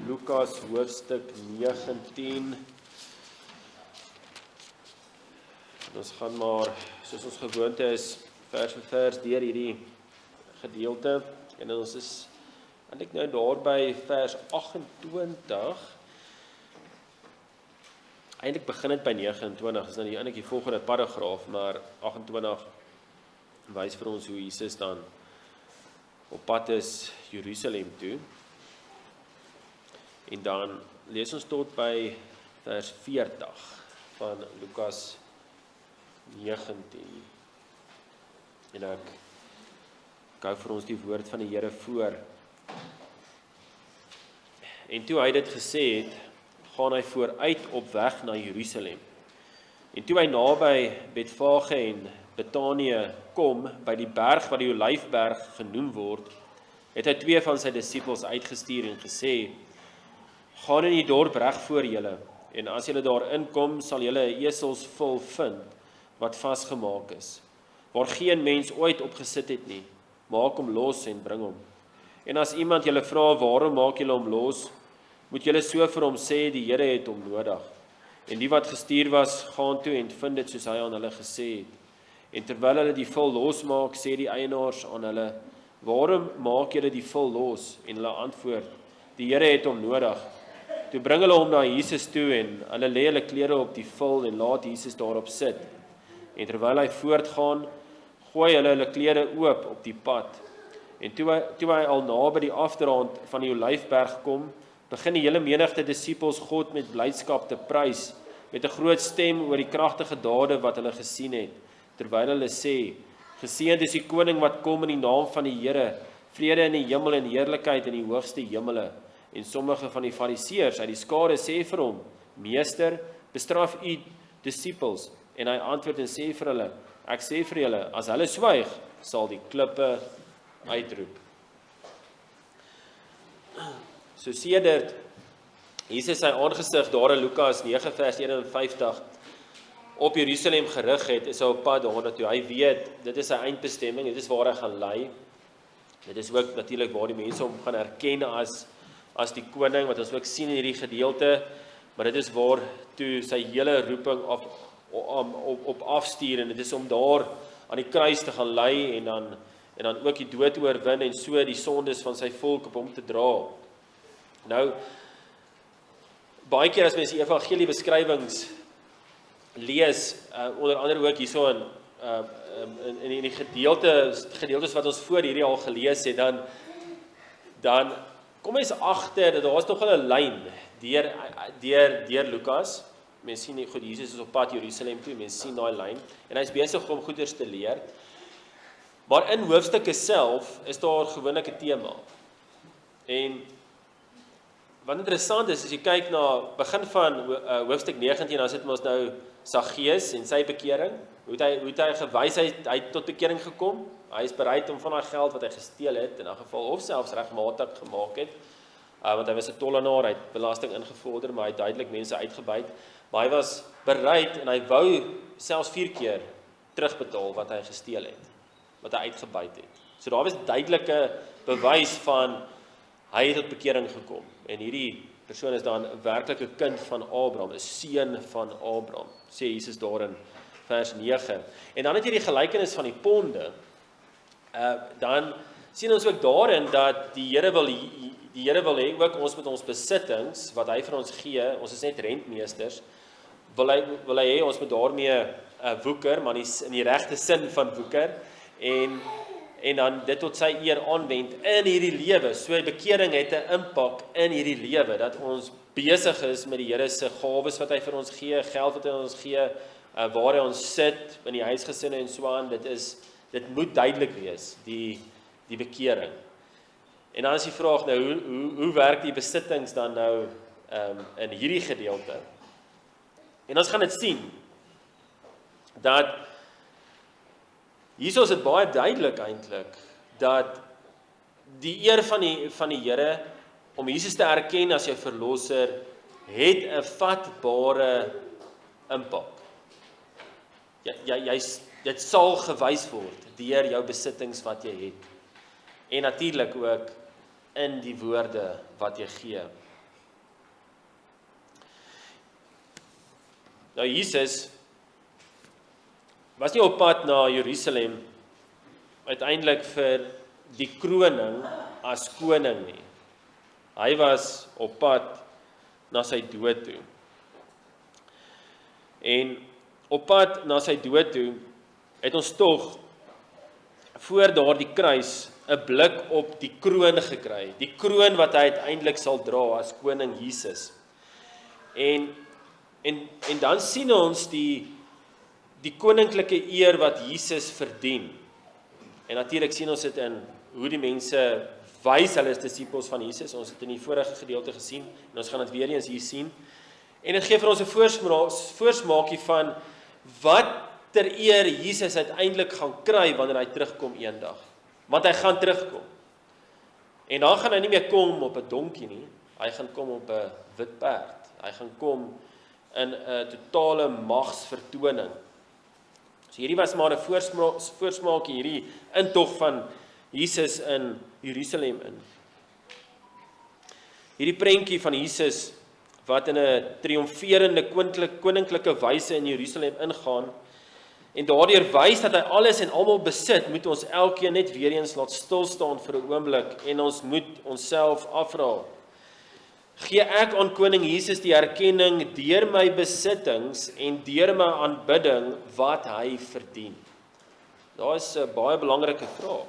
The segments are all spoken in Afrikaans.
Lukas hoofstuk 19. En ons gaan maar, soos ons gewoonte is, vers vir vers deur hierdie gedeelte. En ons is eintlik nou daar by vers 28. Eintlik begin dit by 29, is nou eintlik die volgende paragraaf, maar 28 wys vir ons hoe Jesus dan op pad is Jerusalem toe. En dan lees ons tot by vers 40 van Lukas 19. En ek hou vir ons die woord van die Here voor. En toe hy dit gesê het, gaan hy vooruit op weg na Jerusalem. En toe hy naby Betfage en Betanië kom, by die berg wat die Olyfberg genoem word, het hy 2 van sy disippels uitgestuur en gesê: gaan in die dorp reg voor julle, en as julle daar inkom, sal julle 'n eselsvul vind, wat vasgemaak is, waar geen mens ooit op gesit het nie. Maak hom los en bring hom. En as iemand julle vra, waarom maak julle hom los, moet julle so vir hom sê, die Here het hom nodig. En die wat gestuur was, gaan toe en vind dit soos hy aan hulle gesê het. En terwyl hulle die vul losmaak, sê die eienaars aan hulle: waarom maak julle die vul los? En hulle antwoord: die Here het hom nodig. Toe bring hulle hom na Jesus toe en hulle lê hulle klere op die vul en laat Jesus daarop sit. En terwyl hy voortgaan, gooi hulle klere oop op die pad. En toe hy al naby die afdraand van die Olyfberg kom, begin die hele menigte disippels God met blydskap te prys, met 'n groot stem oor die kragtige dade wat hulle gesien het, terwyl hulle sê: geseënd is die koning wat kom in die naam van die Here, vrede in die hemel en heerlikheid in die hoogste hemele. En sommige van die fariseërs uit die skare sê vir hom: meester, bestraf u disippels. En hy antwoord en sê vir hulle: ek sê vir julle, as hulle swyg, sal die klippe uitroep. So sedert Jesus sy aangesig daar in Lukas 9 vers 51 op Jerusalem gerig het, is hy op pad daarna toe. Hy weet, dit is sy eindbestemming, dit is waar hy gaan lei. Dit is ook natuurlik waar die mense hom gaan erken as die koning, wat ons ook sien in hierdie gedeelte, maar dit is waar toe sy hele roeping op afstuur, en dit is om daar aan die kruis te gaan lei, en dan ook die dood oorwin, en so die sondes van sy volk op hom te dra. Nou, baie keer as mens die evangelie beskrywings lees, onder andere ook hierso in die gedeeltes wat ons voor hierdie al gelees het, dan kom mens agter dat daar is nog 'n lyn deur Lukas. Mens sien nie goed, Jesus is op pad Jerusalem toe, mens sien daai lyn, en hy is besig om goeders te leer. Maar in hoofstukke self is daar gewoonlik 'n tema. En wat interessant is, as jy kyk na begin van hoofstuk 19, dan is dit mos nou Saggeus en sy bekering. Hoe het hy gewys, hy het tot bekering gekom. Hy is bereid om van daai geld wat hy gesteel het, in 'n geval of selfs regmatig gemaak het, want hy was 'n tollenaar, hy het belasting ingevorder, maar hy het duidelik mense uitgebuit. Maar hy was bereid en hy wou selfs 4 keer terugbetaal wat hy gesteel het, wat hy uitgebuit het. So daar was duidelike bewys van hy het tot bekering gekom. En hierdie persoon is dan 'n werklike kind van Abraham, 'n seun van Abraham, sê Jesus daar in vers 9. En dan het jy die gelykenis van die ponde. Dan sien ons ook daarin dat die Here wil hê ook ons met ons besittings wat hy vir ons gee, ons is net rentmeesters, wil hy hê ons moet daarmee woeker, maar in die regte sin van woeker, en dan dit tot sy eer aanwend in hierdie lewe. So bekering het 'n impak in hierdie lewe, dat ons besig is met die Here se gawes wat hy vir ons gee, geld wat hy ons gee, waar hy ons sit, in die huisgesinne en so aan, dit moet duidelik wees, die bekering. En dan is die vraag nou, hoe werk die besittings dan nou in hierdie gedeelte? En ons gaan dit sien, dat hierso is dit baie duidelik eintlik, dat die eer van die Here, om Jesus te erken as jou verlosser, het 'n vatbare impak. Dit sal gewys word deur jou besittings wat jy het. En natuurlik ook in die woorde wat jy gee. Nou Jesus was nie op pad na Jerusalem uiteindelik vir die kroning as koning nie. Hy was op pad na sy dood toe. En op pad na sy dood toe het ons tog voor daardie kruis 'n blik op die kroon gekry. Die kroon wat hy uiteindelik sal dra as koning Jesus. En dan sien ons die koninklike eer wat Jesus verdien. En natuurlik sien ons dit in hoe die mense wys hulle is disippels van Jesus. Ons het in die vorige gedeelte gesien en ons gaan dit weer eens hier sien. En dit gee vir ons 'n voorsmaakie van wat ter eer Jesus uiteindelik gaan kry wanneer hy terugkom eendag. Want hy gaan terugkom. En dan gaan hy nie meer kom op 'n donkie nie. Hy gaan kom op 'n wit perd. Hy gaan kom in 'n totale magsvertoning. So hierdie was maar 'n voorsmaakie, hierdie intog van Jesus in Jerusalem in. Hierdie prentjie van Jesus wat in 'n triomferende koninklike wyse in Jerusalem ingaan en daardeur wys dat hy alles en almal besit, moet ons elkeen net weer eens laat stil staan vir 'n oomblik en ons moet onsself afvra. Gee ek aan koning Jesus die erkenning deur my besittings en deur my aanbidding wat hy verdien? Daar is 'n baie belangrike vraag.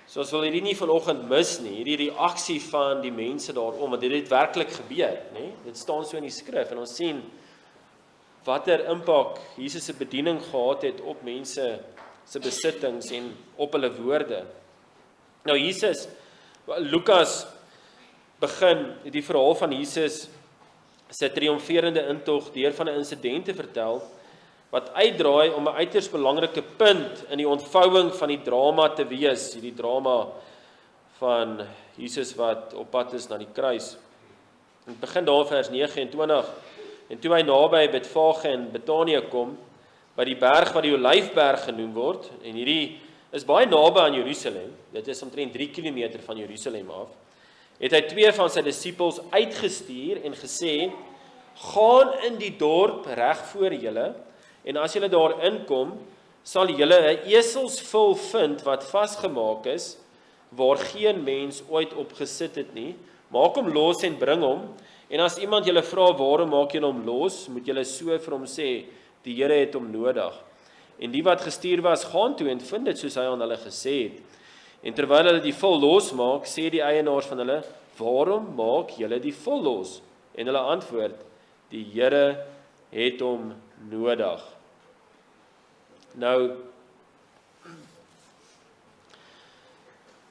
So ons wil hierdie nie vanoggend mis nie, hierdie reaksie van die mense daarom, want dit het werklik gebeur, nê? Dit staan so in die skrif en ons sien watter impak Jesus se bediening gehad het op mense se besittings en op hulle woorde. Nou Jesus, Lukas begin die verhaal van Jesus se triomferende intog deur van 'n insident te vertel wat uitdraai om 'n uiters belangrike punt in die ontvouing van die drama te wees, hierdie drama van Jesus wat op pad is na die kruis. Dit begin daar vers 29. En toe hy naby Betfage en Betanië kom, by die berg wat die Olyfberg genoem word, en hierdie is baie naby aan Jerusalem, dit is omtrent 3 km van Jerusalem af, het hy 2 van sy disippels uitgestuur en gesê, gaan in die dorp reg voor julle, en as julle daar inkom, sal julle 'n eselsvul vind wat vasgemaak is, waar geen mens ooit op gesit het nie. Maak hom los en bring hom, en as iemand julle vra waarom maak julle hom los, moet julle so vir hom sê, die Here het hom nodig. En die wat gestuur was, gaan toe en vind dit soos hy aan hulle gesê het. En terwyl hulle die vul losmaak, sê die eienaars van hulle, waarom maak julle die vul los? En hulle antwoord, die Here het hom nodig. Nou,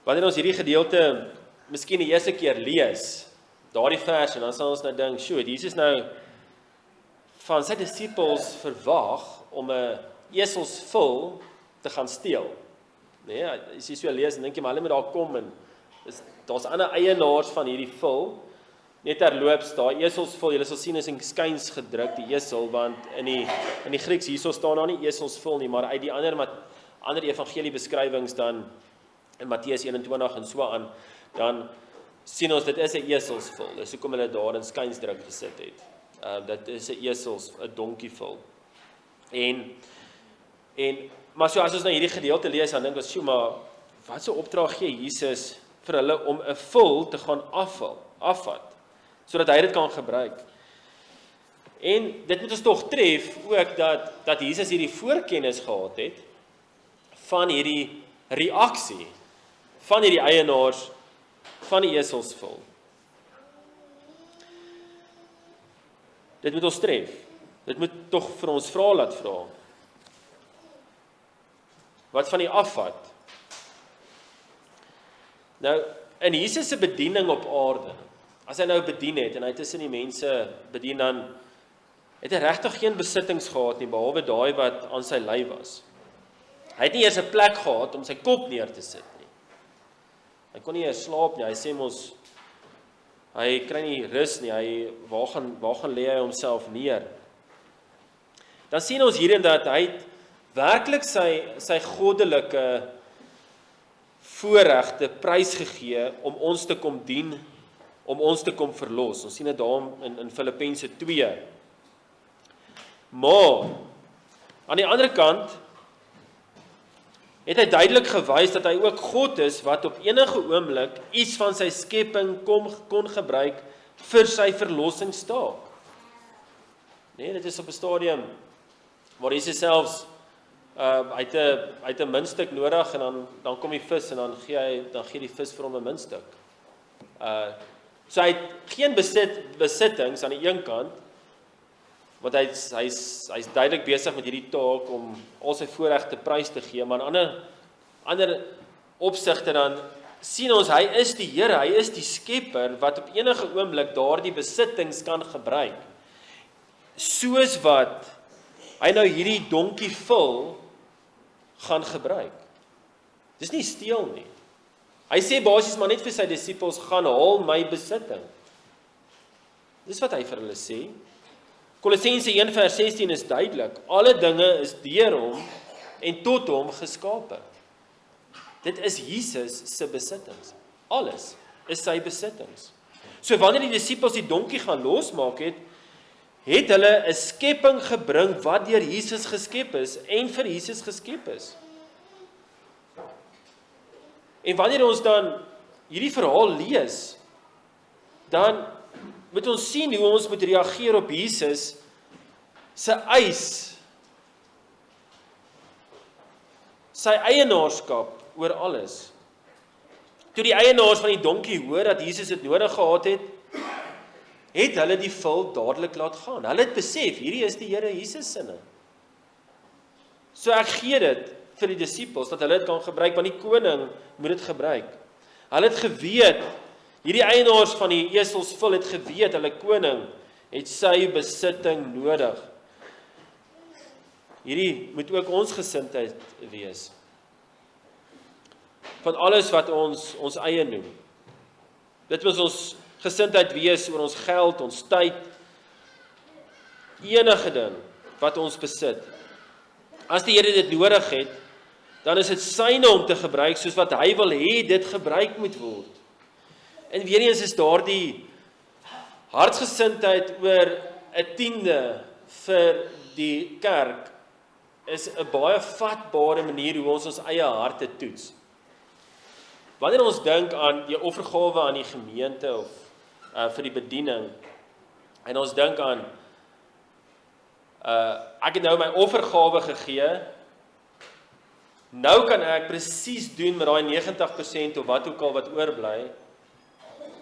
wanneer ons hierdie gedeelte miskien die eerste keer lees, daardie vers, en dan sal ons nou dink, sjoe, Jesus nou van sy disippels verwag om 'n eselsvul te gaan steel. Nee, as jy so lees, dan dink jy maar hulle moet daar kom en daar's ander eienaars van hierdie vul. Net terloops, daai eselsvul, julle sal sien is in skuins gedruk die esel, want in die Grieks hierso staan daar nie eselsvul nie, maar uit die ander evangelie beskrywings dan in Matteus 21 en so aan, dan sien ons dit is 'n eselsvul. Dis hoekom hulle daar in skuinsdruk gesit het. Dit is 'n donkievul. Maar so as ons nou hierdie gedeelte lees, dan dink ons, sjoe, maar wat so opdrag gee Jesus vir hulle om 'n vul te gaan afvat, sodat hy dit kan gebruik. En dit moet ons tog tref ook dat Jesus hierdie voorkennis gehad het van hierdie reaksie van hierdie eienaars van die eselsvul. Dit moet ons tref. Dit moet tog vir ons laat vra. Wat van die afvat? Nou, in Jesus se bediening op aarde, as hy nou bedien het en hy tussen die mense bedien, dan het hy regtig geen besittings gehad nie, behalwe daai wat aan sy lyf was. Hy het nie eers 'n plek gehad om sy kop neer te sit nie. Hy kon nie eers slaap nie, hy sê mos, hy kry nie rus nie, waar gaan lê hy homself neer? Dan sien ons hierin dat hy werklik sy goddelike voorregte prysgegee om ons te kom dien, om ons te kom verlos. Ons sien dit daar in Filippense 2. Maar aan die ander kant het hy duidelik gewys dat hy ook God is wat op enige oomblik iets van sy skepping kon gebruik vir sy verlossingstaak. Nee, dit is op 'n stadium waar Jesus selfs hy het 'n muntstuk nodig en dan kom die vis en dan gee die vis vir hom 'n muntstuk. So hy het geen besittings aan die een kant, want hy's duidelik besig met hierdie taak om al sy voorregte prys te gee, maar aan ander opsigte dan sien ons hy is die Here, hy is die Skepper wat op enige oomblik daardie besittings kan gebruik. Soos wat hy nou hierdie donkie vul gaan gebruik. Dis nie steel nie. Hy sê basies maar net vir sy disippels, gaan haal my besitting. Dis wat hy vir hulle sê. Kolossense 1:16 is duidelik. Alle dinge is deur hom en tot hom geskape. Dit is Jesus se besittings. Alles is sy besittings. So wanneer die disippels die donkie gaan losmaak het hulle 'n skepping gebring wat deur Jesus geskep is en vir Jesus geskep is. En wanneer ons dan hierdie verhaal lees, dan moet ons sien hoe ons moet reageer op Jesus se eis, sy eienaarskap oor alles. Toe die eienaars van die donkie hoor dat Jesus dit nodig gehad het hulle die vul dadelik laat gaan. Hulle het besef, hierdie is die Here Jesus sinne. So ek gee dit vir die disippels, dat hulle dit kan gebruik, want die koning moet dit gebruik. Hulle het geweet, hierdie eienaars van die eselsvul het geweet, hulle koning het sy besitting nodig. Hierdie moet ook ons gesindheid wees. Van alles wat ons eie noem. Dit moet ons gesindheid wees oor ons geld, ons tyd, enige ding wat ons besit. As die Here dit nodig het, dan is dit syne om te gebruik soos wat hy wil hê dit gebruik moet word. En weer eens is daardie hartsgesindheid oor 'n 10de vir die kerk is 'n baie vatbare manier hoe ons eie harte toets. Wanneer ons dink aan die offergawe aan die gemeente of vir die bediening, en ons dink aan ek het nou my offergawe gegee, nou kan ek presies doen met daai 90% of wat ook al wat oorbly,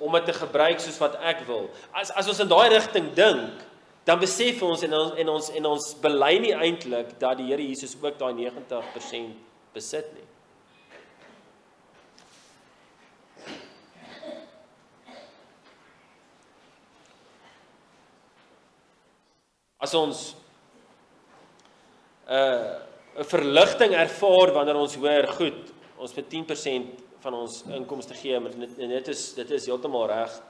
om dit te gebruik soos wat ek wil. As ons in daai rigting dink, dan besef ons en ons bely nie eintlik dat die Here Jesus ook daai 90% besit nie. As ons 'n verligting ervaar wanneer ons hoor, goed, ons moet 10% van ons inkomste gee, en dit is heeltemal reg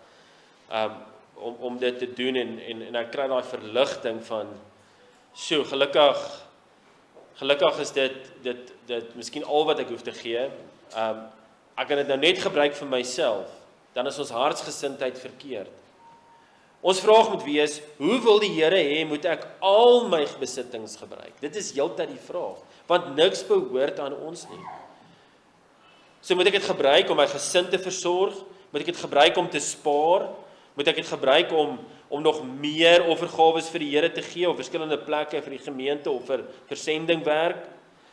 om dit te doen, en ek kry daai verligting van, so, gelukkig is dit miskien al wat ek hoef te gee, ek kan dit nou net gebruik vir myself, dan is ons hartsgesindheid verkeerd. Ons vraag moet wees, hoe wil die Here hê, moet ek al my besittings gebruik? Dit is heeltyd die vraag, want niks behoort aan ons nie. So moet ek dit gebruik om my gesin te versorg? Moet ek dit gebruik om te spaar? Moet ek dit gebruik om nog meer offergawes vir die Here te gee, op verskillende plekke vir die gemeente, of vir versendingwerk?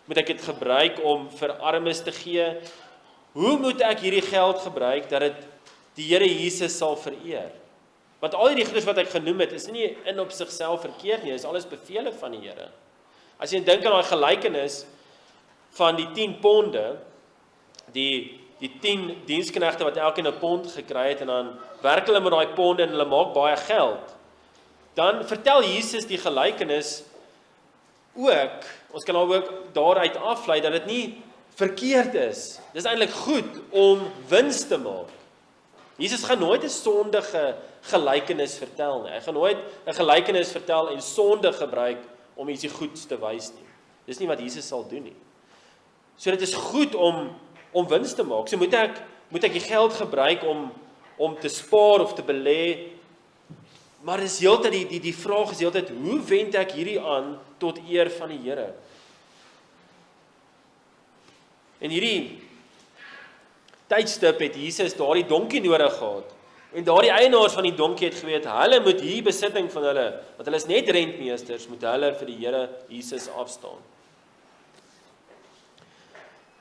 Moet ek dit gebruik om vir armes te gee? Hoe moet ek hierdie geld gebruik, dat dit die Here Jesus sal vereer? Want al die goeders wat ek genoem het, is nie in op sigself verkeerd nie, is alles bevele van die Here. As jy dink aan daai gelykenis van die 10 ponde, die 10 diensknegte wat elkeen 'n pond gekry het, en dan werk hulle met daai ponde en hulle maak baie geld, dan vertel Jesus die gelykenis ook, ons kan nou ook daaruit aflei, dat dit nie verkeerd is. Dis eintlik goed om wins te maak. Jesus gaan nooit 'n sondige gelykenis vertel nie. Hy gaan nooit 'n gelykenis vertel en sonde gebruik om ietsie goeds te wys nie. Dis nie wat Jesus sal doen nie. So dit is goed om wins te maak. So moet ek die geld gebruik om te spaar of te belê, Maar dis heeltyd die vraag is heeltyd, hoe wend ek hierdie aan tot eer van die Here? En hierdie tydstip het Jesus daardie donkie nodig gehad. En daardie eienaars van die donkie het geweet, hulle moet hier besitting van hulle, want hulle is net rentmeesters, moet hulle vir die Here Jesus afstaan.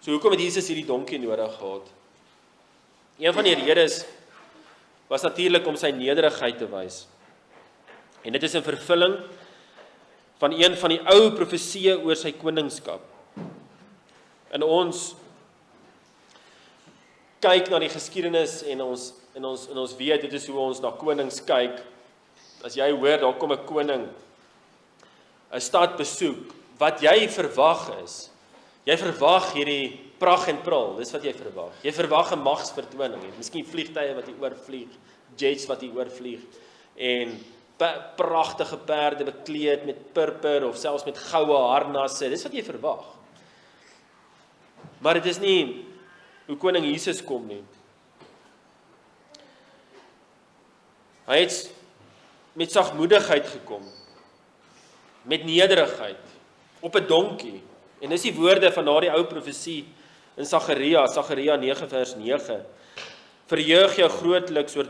So hoekom het Jesus hierdie donkie nodig gehad? Een van die redes was natuurlik om sy nederigheid te wys. En dit is 'n vervulling van een van die ou profesieë oor sy koningskap. En ons kyk na die geskiedenis en ons weet, dit is hoe ons na konings kyk. As jy hoor, daar kom 'n koning 'n stad besoek, wat jy verwag is, jy verwag hierdie pragt en prul, dis wat jy verwag. Jy verwag 'n magsvertoning, miskien vliegtye wat hier oorvlieg, jets wat hier oorvlieg, en pragtige perde bekleed met purper, of selfs met goue harnasse, dis wat jy verwag. Maar dit is nie hoe koning Jesus kom nie. Hy het met sagmoedigheid gekom, met nederigheid, op 'n donkie. En dis die woorde van daardie ou profesie in Sagaria 9 vers 9. Verheug jou grootliks o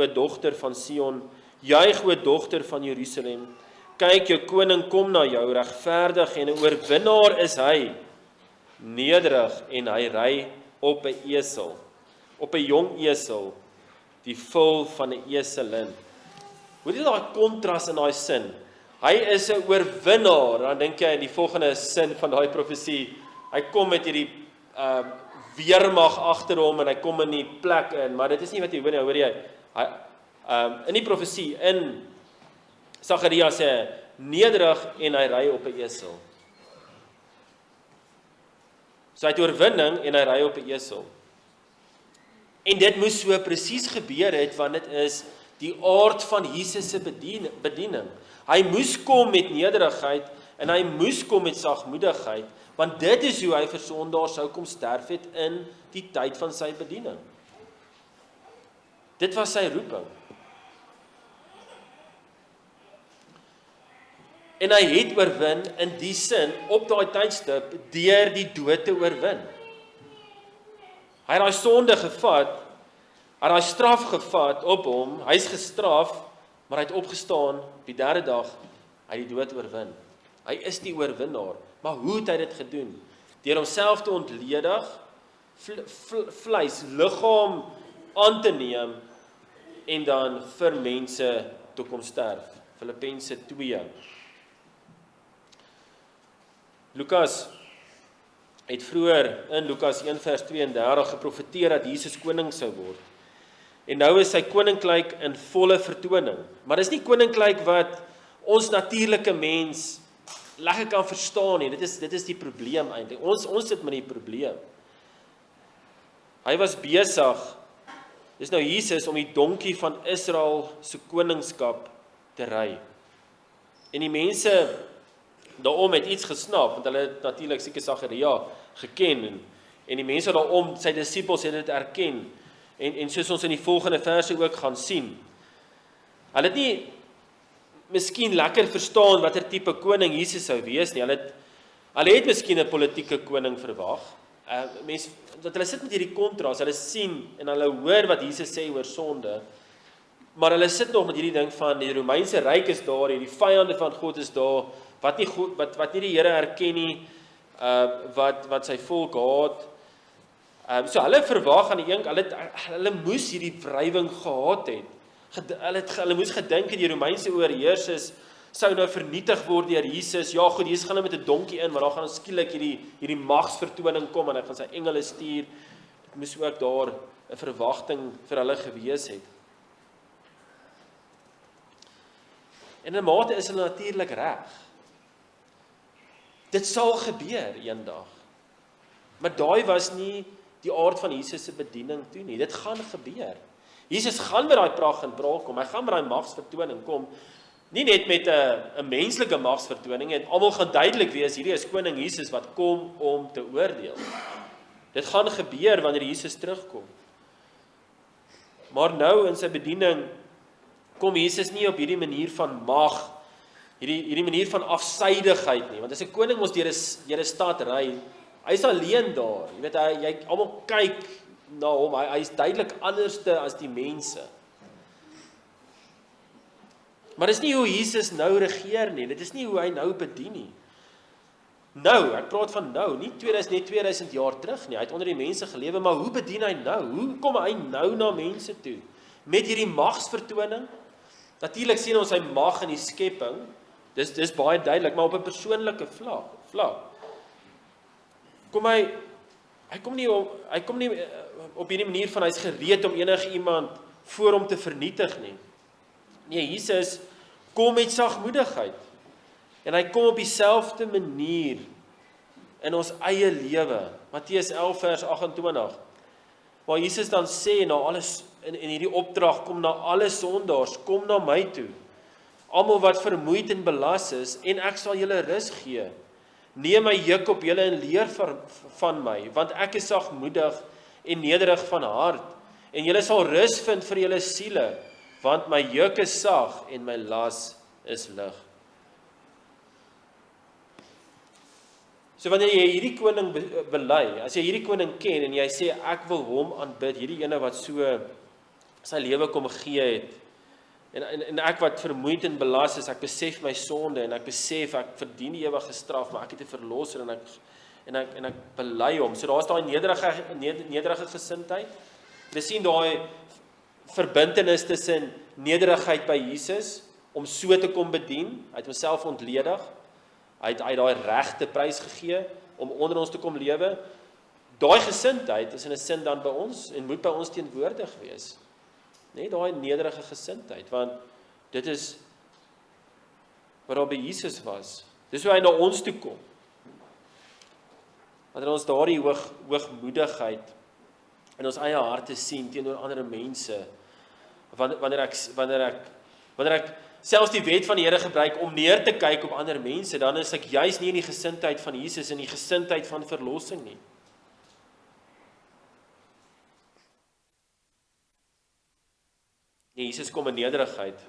dogter van Sion, juig o dogter van Jerusalem. Kyk, jou koning kom na jou, regverdig en 'n oorwinnaar is hy, nederig en hy ry op 'n esel, op 'n jong esel, die vul van 'n eselin. Hoor jy daai kontras in daai sin? Hy is 'n oorwinnaar, dan dink jy in die volgende sin van daai profesie, hy kom met hierdie weermag agter hom en hy kom in die plek in, maar dit is nie wat jy hoor jy, in die profesie, in Sagaria sê, nederig en hy ry op 'n esel. So hy het oorwinning en hy ry op 'n esel. En dit moes so presies gebeur het, want dit is die aard van Jesus se bediening. Hy moes kom met nederigheid en hy moes kom met sagmoedigheid, want dit is hoe hy vir sondaars sou kom sterf het in die tyd van sy bediening. Dit was sy roeping. En hy het oorwin in die sin op daai tydstip deur die dood te oorwin. Hy het daai sonde gevat, hy het daai straf gevat op hom, hy's gestraf, maar hy het opgestaan op die derde dag, hy het die dood oorwin. Hy is die oorwinnaar, maar hoe het hy dit gedoen? Deur homself te ontledig, vleis, liggaam aan te neem en dan vir mense te kom sterf. Filippense 2. Lukas het vroeër in Lukas 1 vers 32 geprofeteer dat Jesus koning sou word. En nou is sy koninkryk in volle vertoning. Maar dis nie koninkryk wat ons natuurlike mens lekker kan verstaan nie. Dit is die probleem eintlik. Ons sit met die probleem. Hy was besig, dis nou Jesus, om die donkie van Israel se koningskap te ry. En die mense daarom het iets gesnap, want hulle het natuurlik seker Sagaria geken, en die mense daarom, sy disippels het dit erken, en soos ons in die volgende verse ook gaan sien. Hulle het nie miskien lekker verstaan watter tipe koning Jesus sou wees nie, hulle het miskien 'n politieke koning verwag, dat hulle sit met hierdie kontras, hulle sien en hulle hoor wat Jesus sê oor sonde, maar hulle sit nog met hierdie ding van die Romeinse ryk is daar, die vyande van God is daar, wat nie die Here erken nie, wat sy volk haat. So hulle verwag aan die een, hulle moes hierdie wrywing gehad het. Hulle moes gedink het die Romeinse oorheersers sou nou vernietig word deur Jesus. Ja goed, Jesus gaan nou met 'n donkie in, maar dan gaan skielik hierdie magsvertoning kom en hy gaan sy engele stuur. Dit moes ook daar 'n verwagting vir hulle gewees het. En in 'n mate is hulle natuurlik reg. Dit sal gebeur eendag. Maar daai was nie die aard van Jesus se bediening toe nie. Dit gaan gebeur. Jesus gaan met daai pragt en praal kom. Hy gaan met daai magsvertoning kom. Nie net met 'n menslike magsvertoning en almal gaan duidelik wees hierdie is koning Jesus wat kom om te oordeel. Dit gaan gebeur wanneer Jesus terugkom. Maar nou in sy bediening kom Jesus nie op hierdie manier van mag, hierdie manier van afsydigheid nie, want as 'n koning ons deur 'n stad ry, hy's alleen daar, jy weet, jy almal kyk na hom, hy's duidelik anderste as die mense. Maar dis nie hoe Jesus nou regeer nie, dit is nie hoe hy nou bedien nie. Nou, ek praat van nou, nie 2000 jaar terug nie, hy het onder die mense gelewe, maar hoe bedien hy nou? Hoe kom hy nou na mense toe? Met hierdie magsvertoning? Natuurlik sien ons sy mag in die skepping, dis baie duidelik, maar op 'n persoonlike vlak. Hy kom nie op hierdie manier van hy's gereed om enige iemand voor hom te vernietig nie. Nee, Jesus kom met sagmoedigheid. En hy kom op dieselfde manier in ons eie lewe. Matteus 11 vers 28. Waar Jesus dan sê na alles in hierdie opdrag, kom na alle sondaars, kom na my toe. Almal wat vermoeid en belas is, en ek sal julle rus gee. Neem my juk op julle en leer van my, want ek is sagmoedig en nederig van hart, en julle sal rus vind vir julle siele, want my juk is sag en my las is lig. So wanneer jy hierdie koning bely, as jy hierdie koning ken en jy sê ek wil hom aanbid, hierdie ene wat so sy lewe kom gee het, en ek wat vermoeid en belas is, ek besef my sonde en ek besef ek verdien die ewige straf, maar ek het 'n verlosser en ek bely hom. So daar's daai nederige gesindheid. Jy sien daai verbintenis tussen nederigheid by Jesus om so te kom bedien. Hy het homself ontledig. Hy het daai regte prys gegee om onder ons te kom lewe. Daai gesindheid is in 'n sin dan by ons en moet by ons teenwoordig wees. Nee, daai nederige gesindheid, want dit is wat daar by Jesus was. Dis hoe hy na ons toe kom. Wanneer ons daardie hoogmoedigheid in ons eie harte sien teenoor ander mense, wanneer ek selfs die wet van die Here gebruik om neer te kyk op ander mense, dan is ek juis nie in die gesindheid van Jesus en die gesindheid van verlossing nie. Nee, Jesus kom in nederigheid.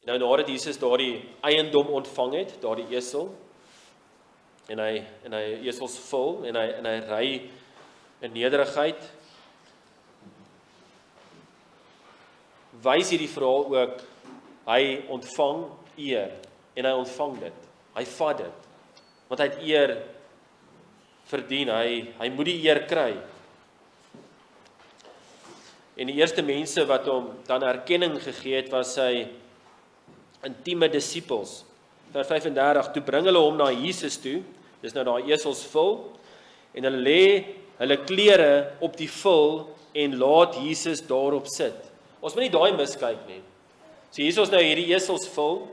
En nou nadat Jesus daardie eiendom ontvang het, daardie esel, en hy esels vul, en hy ry in nederigheid, wys hierdie verhaal ook, hy ontvang eer, en hy ontvang dit, hy vat dit, want hy het eer verdien, hy moet die eer kry. En die eerste mense wat hom dan erkenning gegee het, was sy intieme disippels. Vers 35, toe bring hulle hom na Jesus toe, dis nou daai esels vul, en hulle lê hulle klere op die vul, en laat Jesus daarop sit. Ons moet nie daai miskyk nie. So hier is ons nou hierdie esels vul,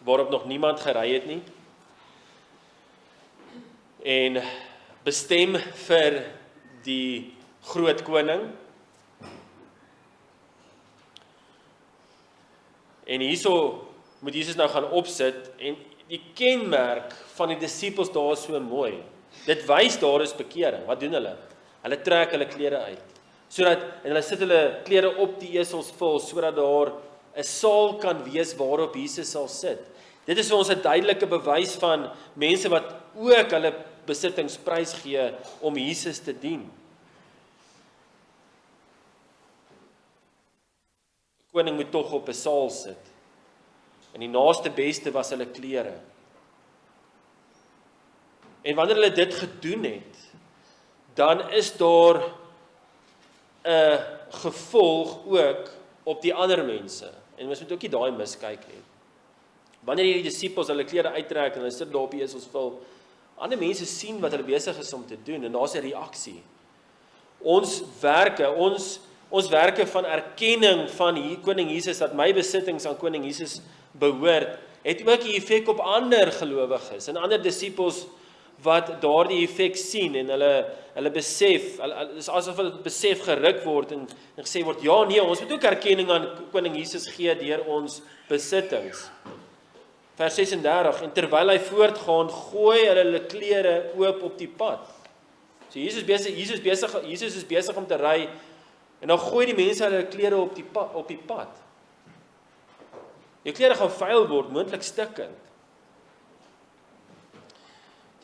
waarop nog niemand gery het nie, en bestem vir die groot koning. En hierso moet Jesus nou gaan opsit, en die kenmerk van die disippels daar is so mooi. Dit wys daar is bekering. Wat doen hulle? Hulle trek hulle klere uit. En hulle sit hulle klere op die esels vul, sodat daar 'n saal kan wees waarop Jesus sal sit. Dit is vir ons 'n duidelike bewys van mense wat ook hulle besittings prys gee om Jesus te dien. Die koning moet tog op 'n saal sit. En die naaste beste was hulle klere. En wanneer hulle dit gedoen het, dan is daar 'n gevolg ook op die ander mense. En ons moet ook nie daai miskyk nie. Wanneer hierdie disippels hulle klere uittrek en hulle sit daar op die esels vul, ander mense sien wat hulle besig is om te doen en daar's 'n reaksie. Ons werke van erkenning van koning Jesus, dat my besittings aan koning Jesus behoort, het ook 'n effek op ander gelowiges en ander disippels wat daardie effek sien en hulle besef, is asof hulle besef geruk word en gesê word, ja nee, ons moet ook erkenning aan koning Jesus gee deur ons besittings. Vers 36, en terwyl hy voortgaan, gooi hulle klere oop op die pad. So Jesus is besig om te ry En dan gooi die mense hulle klere op die pad. Jou klere gaan vuil word, moontlik stikkend.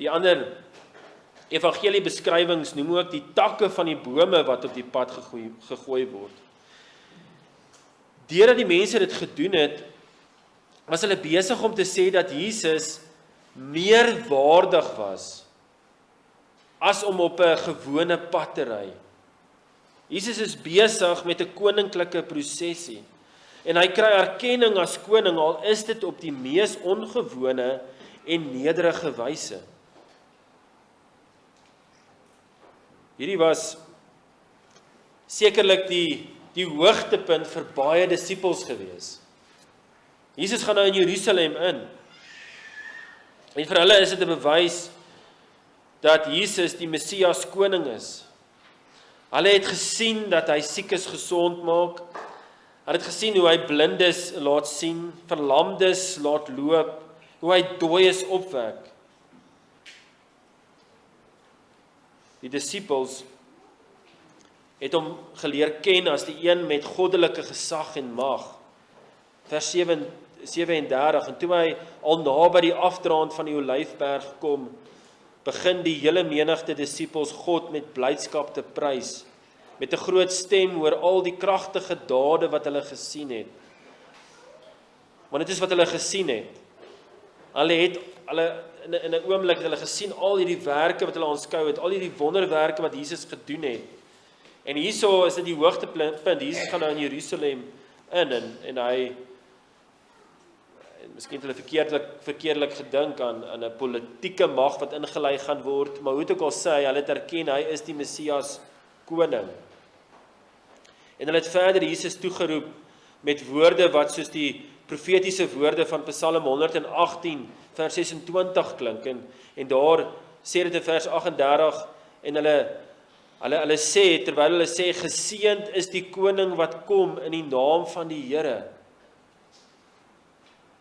Die ander evangeliebeskrywings noem ook die takke van die bome wat op die pad gegooi word. Deurdat die mense dit gedoen het, was hulle besig om te sê dat Jesus meer waardig was as om op 'n gewone pad te ry. Jesus is besig met 'n koninklike prosesie en hy kry erkenning as koning, al is dit op die mees ongewone en nederige wyse. Hierdie was sekerlik die hoogtepunt vir baie disippels gewees. Jesus gaan nou in Jerusalem in. En vir hulle is dit 'n bewys dat Jesus die Messias koning is. Hulle het gesien dat hy siekes gesond maak. Hulle het gesien hoe hy blindes laat sien, verlamdes laat loop, hoe hy dooies opwek. Die disippels het hom geleer ken as die een met goddelike gesag en mag. Vers 37, en toe hy al naby die afdraand van die Olyfberg kom, begin die hele menigte disippels God met blydskap te prys, met 'n groot stem oor al die kragtige dade wat hulle gesien het. Want dit is wat hulle gesien het. Hulle in 'n oomblik het hulle gesien al hierdie werke wat hulle aanskou het, al hierdie wonderwerke wat Jesus gedoen het. En hierso is dit die hoogtepunt. Jesus gaan nou in Jerusalem in en hy miskien het hulle verkeerdelik gedink aan 'n politieke mag wat ingelei gaan word, maar hoe het ook al sê, hulle het erken hy is die Messias koning. En hulle het verder Jesus toegeroep met woorde wat soos die profetiese woorde van Psalm 118 vers 26 klink en daar sê dit in vers 38 en hulle sê terwyl hulle sê geseënd is die koning wat kom in die naam van die Here.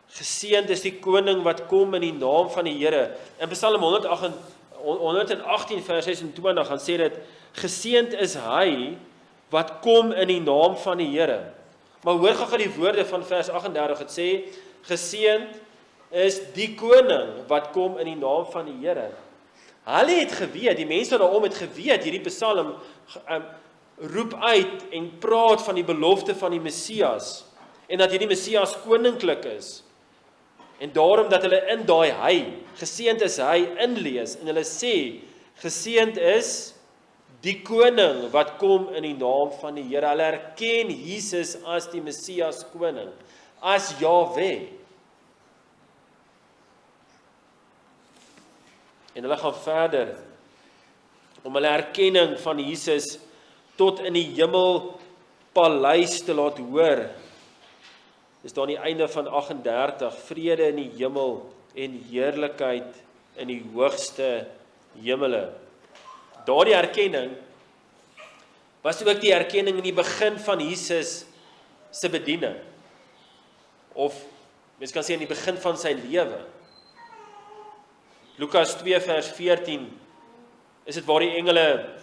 Geseënd is die koning wat kom in die naam van die Here. In Psalm 118 vers 26 gaan sê dit geseënd is hy wat kom in die naam van die Here. Maar hoor gou die woorde van vers 38, het sê geseënd is die koning wat kom in die naam van die Here. Hulle het geweet, die mense daarom het geweet, hierdie Psalm roep uit en praat van die belofte van die Messias en dat hierdie Messias koninklik is. En daarom dat hulle in daai hy, geseënd is hy, inlees en hulle sê, geseënd is die koning wat kom in die naam van die Here. Hulle erken Jesus as die Messias koning, as Jahwe. En hulle gaan verder om hulle erkenning van Jesus tot in die hemelpaleis te laat hoor. Dis daar aan die einde van 38, vrede in die hemel en heerlikheid in die hoogste hemele. Daardie erkenning was ook die erkenning in die begin van Jesus se bediening. Of mens kan sê in die begin van sy lewe. Lukas 2 vers 14 is dit waar die engele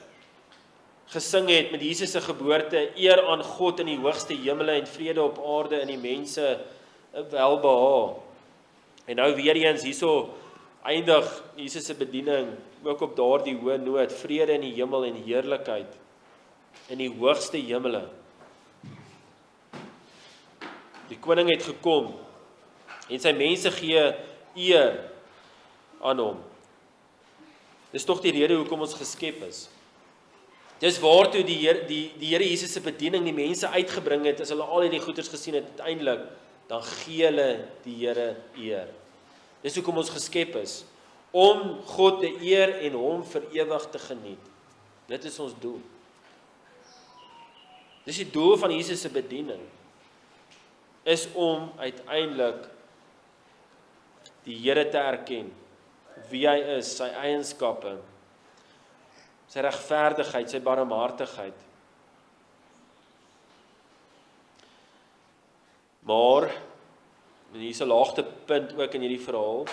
gesing het met Jesus se geboorte, eer aan God in die hoogste hemele en vrede op aarde in die mense welbehae. En nou weer eens hierso eindig Jesus se bediening ook op daardie hoë noot, vrede in die hemel en heerlikheid in die hoogste hemele. Die koning het gekom en sy mense gee eer aan hom. Dis tog die rede hoekom ons geskep is. Dis waartoe die Here Jesus se bediening die mense uitgebring het, as hulle al hierdie goeders gesien het, uiteindelik, dan gee hulle die Here eer. Dis hoekom ons geskep is, om God te eer en hom vir ewig te geniet. Dit is ons doel. Dis die doel van Jesus se bediening, is om uiteindelik die Here te erken, wie hy is, sy eienskappe, sy regverdigheid, sy barmhartigheid. Maar, en hier is 'n laagtepunt ook in hierdie verhaal,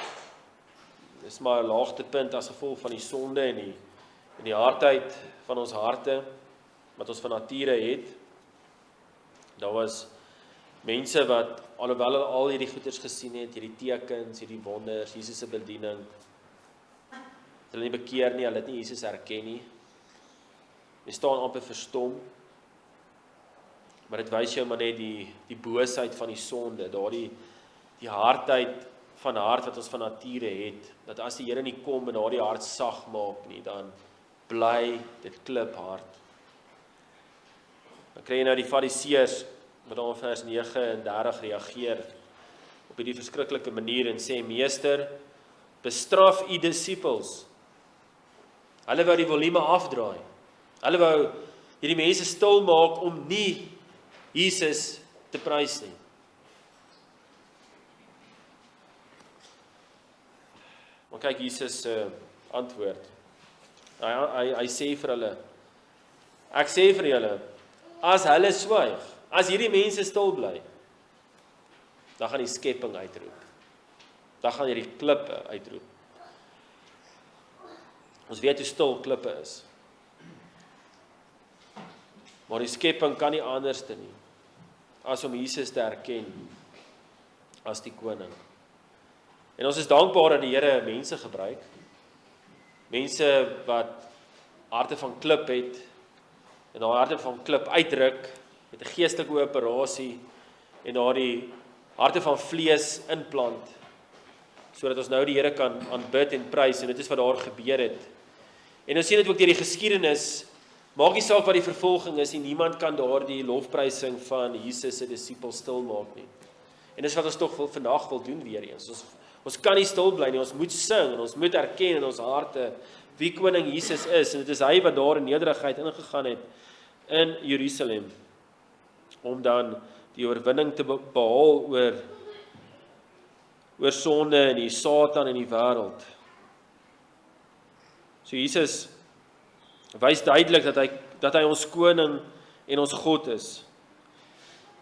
dis maar 'n laagtepunt as gevolg van die sonde en die hardheid van ons harte. wat ons van nature het. Daar was mense wat, alhoewel hulle al hierdie goeders gesien het, hierdie tekens, hierdie wonders, Jesus se bediening, hulle nie bekeer nie, hulle het nie Jesus herken nie. Hulle staan amper verstom. Maar dit wys jou maar net die boosheid van die sonde, die hardheid van hart wat ons van nature het, dat as die Here nie kom en daardie hart sag maak nie, dan bly dit kliphard. Dan kry jy nou die fariseërs wat dan in vers 39 reageer op hierdie verskriklike manier en sê, Meester, bestraf u disippels. Hulle wou die volume afdraai. Hulle wou hierdie mense stil maak om nie Jesus te prys nie. Maar kyk Jesus antwoord. Hy sê vir hulle, ek sê vir julle, as hulle swyg, as hierdie mense stil bly, dan gaan die skepping uitroep. Dan gaan hierdie klippe uitroep. Ons weet hoe stil klippe is. Maar die skepping kan nie anderste nie, as om Jesus te herken, as die koning. En ons is dankbaar dat die Here mense gebruik, mense wat harte van klip het, en daai harte van klip uitdruk, met 'n geestelike operasie, en daardie harte van vlees inplant, sodat ons nou die Here kan aanbid en prys, en dit is wat daar gebeur het. En ons sien dit ook deur die geskiedenis, maak nie saak wat die vervolging is, en niemand kan daardie lofprysing van Jesus se disippels stilmaak nie. En dis wat ons tog vandag wil doen weer eens. Ons kan nie stil bly nie, ons moet sing, en ons moet erken in ons harte wie koning Jesus is, en dit is hy wat daar in nederigheid ingegaan het in Jerusalem, om dan die oorwinning te behaal oor sonde en die Satan en die wêreld. So Jesus wys duidelik dat hy ons koning en ons God is.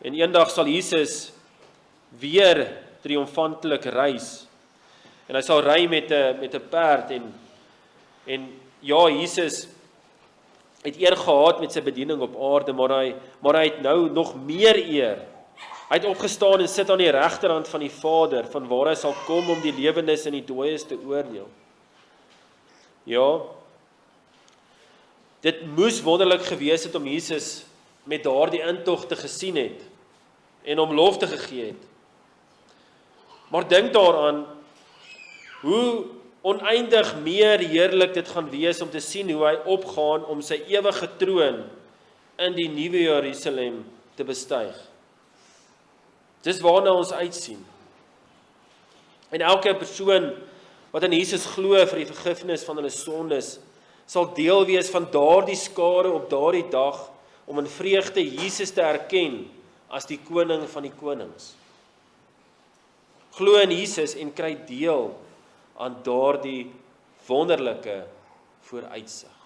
En eendag sal Jesus weer triomfantelik reis. En hy sal ry met 'n perd en ja, Jesus het eer gehad met sy bediening op aarde, maar hy het nou nog meer eer. Hy het opgestaan en sit aan die regterhand van die Vader, van waar hy sal kom om die lewendes en die dooies te oordeel. Ja, dit moes wonderlik gewees het om Jesus met daardie intog te gesien het en om lof te gegee het. Maar dink daaraan hoe oneindig meer heerlik dit gaan wees om te sien hoe hy opgaan om sy ewige troon in die nuwe Jerusalem te bestyg. Dis waarna ons uitsien. En elke persoon wat in Jesus glo vir die vergifnis van hulle sondes, sal deel wees van daardie skare op daardie dag om in vreugde Jesus te erken as die koning van die konings. Glo in Jesus en kry deel aan daardie wonderlike vooruitsig.